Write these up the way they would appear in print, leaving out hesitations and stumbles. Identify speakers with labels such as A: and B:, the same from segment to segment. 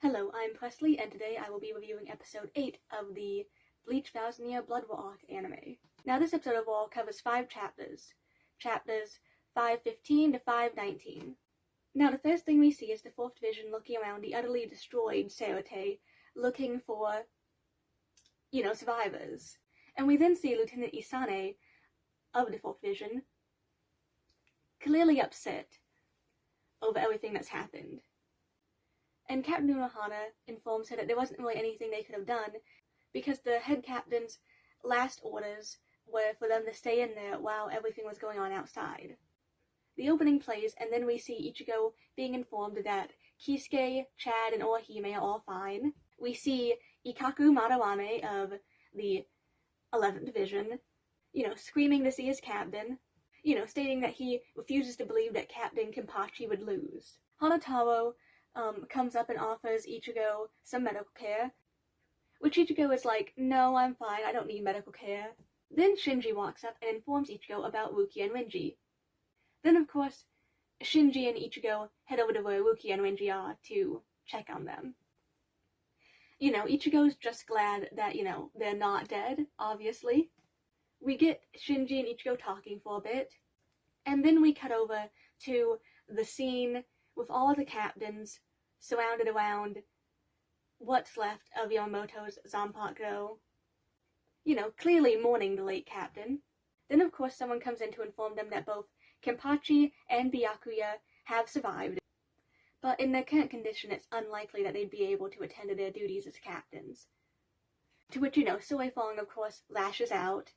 A: Hello, I'm Presley, and today I will be reviewing episode 8 of the Bleach 1000-Year Blood War arc anime. Now, this episode overall covers 5 chapters. Chapters 515 to 519. Now, the first thing we see is the 4th Division looking around the utterly destroyed Serete, looking for, survivors. And we then see Lieutenant Isane of the 4th Division clearly upset over everything that's happened. And Captain Unohana informs her that there wasn't really anything they could have done because the head captain's last orders were for them to stay in there while everything was going on outside. The opening plays, and then we see Ichigo being informed that Kisuke, Chad, and Orihime are all fine. We see Ikkaku Madarame of the 11th Division, screaming to see his captain, stating that he refuses to believe that Captain Kenpachi would lose. Hanataro comes up and offers Ichigo some medical care, which Ichigo is like, no, I'm fine, I don't need medical care. Then Shinji walks up and informs Ichigo about Rukia and Renji. Then, of course, Shinji and Ichigo head over to where Rukia and Renji are to check on them. Ichigo's just glad that, they're not dead, obviously. We get Shinji and Ichigo talking for a bit, and then we cut over to the scene with all the captains surrounded around what's left of Yamamoto's Zanpakuto. Clearly mourning the late captain. Then, of course, someone comes in to inform them that both Kenpachi and Byakuya have survived, but in their current condition, it's unlikely that they'd be able to attend to their duties as captains. To which, Soe Fong, of course, lashes out,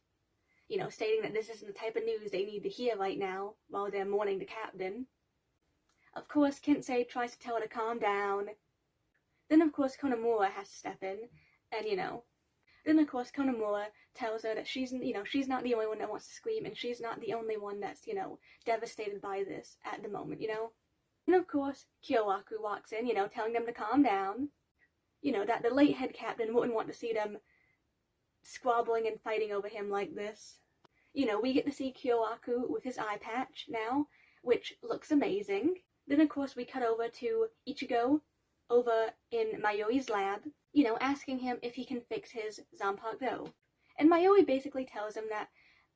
A: stating that this isn't the type of news they need to hear right now while they're mourning the captain. Of course, Kensei tries to tell her to calm down. Then, of course, Konomura has to step in, and, Then, of course, Konomura tells her that she's not the only one that wants to scream, and she's not the only one that's, devastated by this at the moment, And, of course, Kyowaku walks in, telling them to calm down, that the late head captain wouldn't want to see them squabbling and fighting over him like this. We get to see Kyowaku with his eye patch now, which looks amazing. Then, of course, we cut over to Ichigo over in Mayuri's lab, asking him if he can fix his Zanpakuto. And Mayuri basically tells him that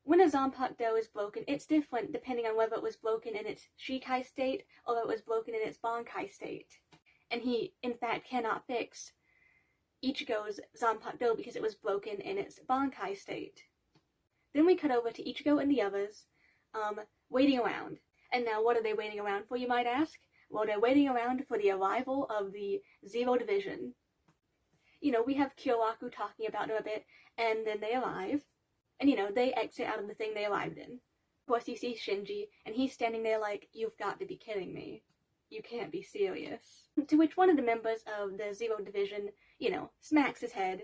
A: when a Zanpakuto is broken, it's different depending on whether it was broken in its Shikai state or it was broken in its Bankai state. And he, in fact, cannot fix Ichigo's Zanpakuto because it was broken in its Bankai state. Then we cut over to Ichigo and the others, waiting around. And now, what are they waiting around for, you might ask? Well, they're waiting around for the arrival of the Zero Division. We have Kyowaku talking about them a bit, and then they arrive. And, they exit out of the thing they arrived in. Of course, you see Shinji, and he's standing there like, you've got to be kidding me. You can't be serious. To which one of the members of the Zero Division, smacks his head.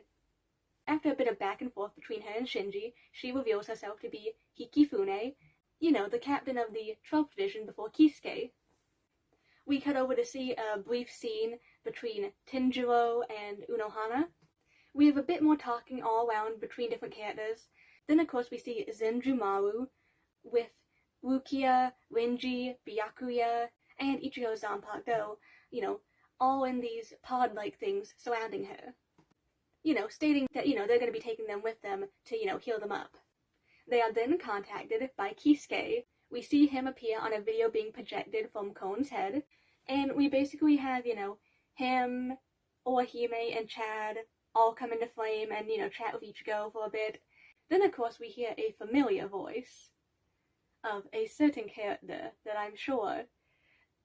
A: After a bit of back and forth between her and Shinji, she reveals herself to be Hikifune, the captain of the 12th Division before Kisuke. We cut over to see a brief scene between Tenjiro and Unohana. We have a bit more talking all around between different characters. Then, of course, we see Zenjumaru with Rukia, Renji, Byakuya, and Ichigo Zanpakuto, all in these pod-like things surrounding her. Stating that, they're going to be taking them with them to, heal them up. They are then contacted by Kisuke. We see him appear on a video being projected from Kone's head, and we basically have, him, Orihime, and Chad all come into flame and, chat with Ichigo for a bit. Then, of course, we hear a familiar voice of a certain character that I'm sure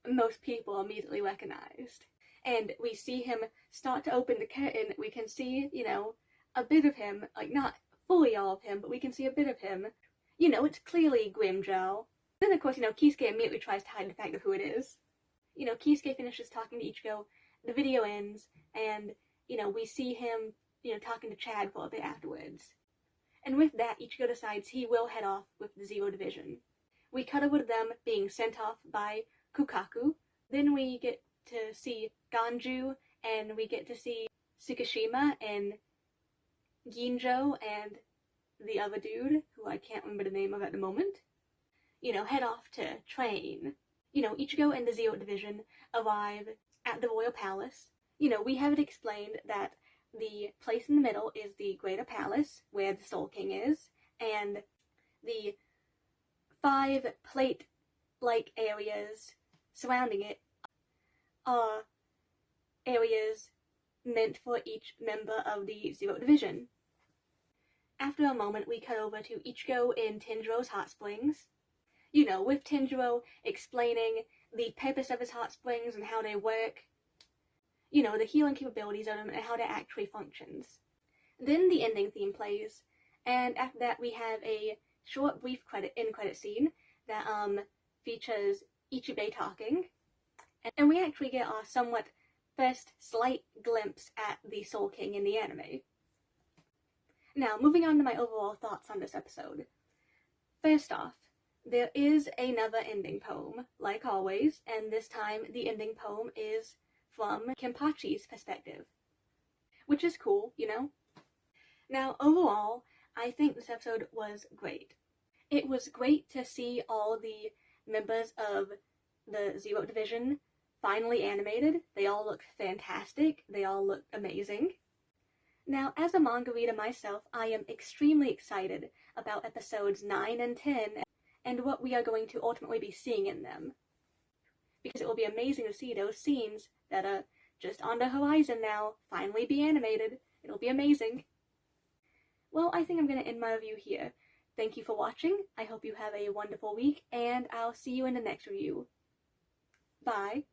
A: most people immediately recognized. And we see him start to open the curtain. We can see, a bit of him, like not fully all of him, but we can see a bit of him. It's clearly Grimmjow. Then, of course, Kisuke immediately tries to hide the fact of who it is. Kisuke finishes talking to Ichigo, the video ends, and, we see him, talking to Chad for a bit afterwards. And with that, Ichigo decides he will head off with the Zero Division. We cut over to them being sent off by Kukaku. Then we get to see Ganju, and we get to see Tsukishima and Ginjo and the other dude, who I can't remember the name of at the moment, head off to train. Ichigo and the Zero Division arrive at the Royal Palace, we have it explained that the place in the middle is the Greater Palace, where the Soul King is, and the 5 plate-like areas surrounding it are areas meant for each member of the Zero Division. After a moment, we cut over to Ichigo in Tanjiro's hot springs. With Tanjiro explaining the purpose of his hot springs and how they work. The healing capabilities of them and how that actually functions. Then the ending theme plays, and after that we have a short, brief credit scene that features Ichibei talking, and we actually get our somewhat first slight glimpse at the Soul King in the anime. Now, moving on to my overall thoughts on this episode. First off, there is another ending poem, like always, and this time the ending poem is from Kenpachi's perspective, which is cool, Now, overall, I think this episode was great. It was great to see all the members of the Zero Division finally animated. They all looked fantastic. They all looked amazing. Now, as a manga reader myself, I am extremely excited about episodes 9 and 10 and what we are going to ultimately be seeing in them. Because it will be amazing to see those scenes that are just on the horizon now finally be animated. It'll be amazing. Well, I think I'm going to end my review here. Thank you for watching. I hope you have a wonderful week, and I'll see you in the next review. Bye.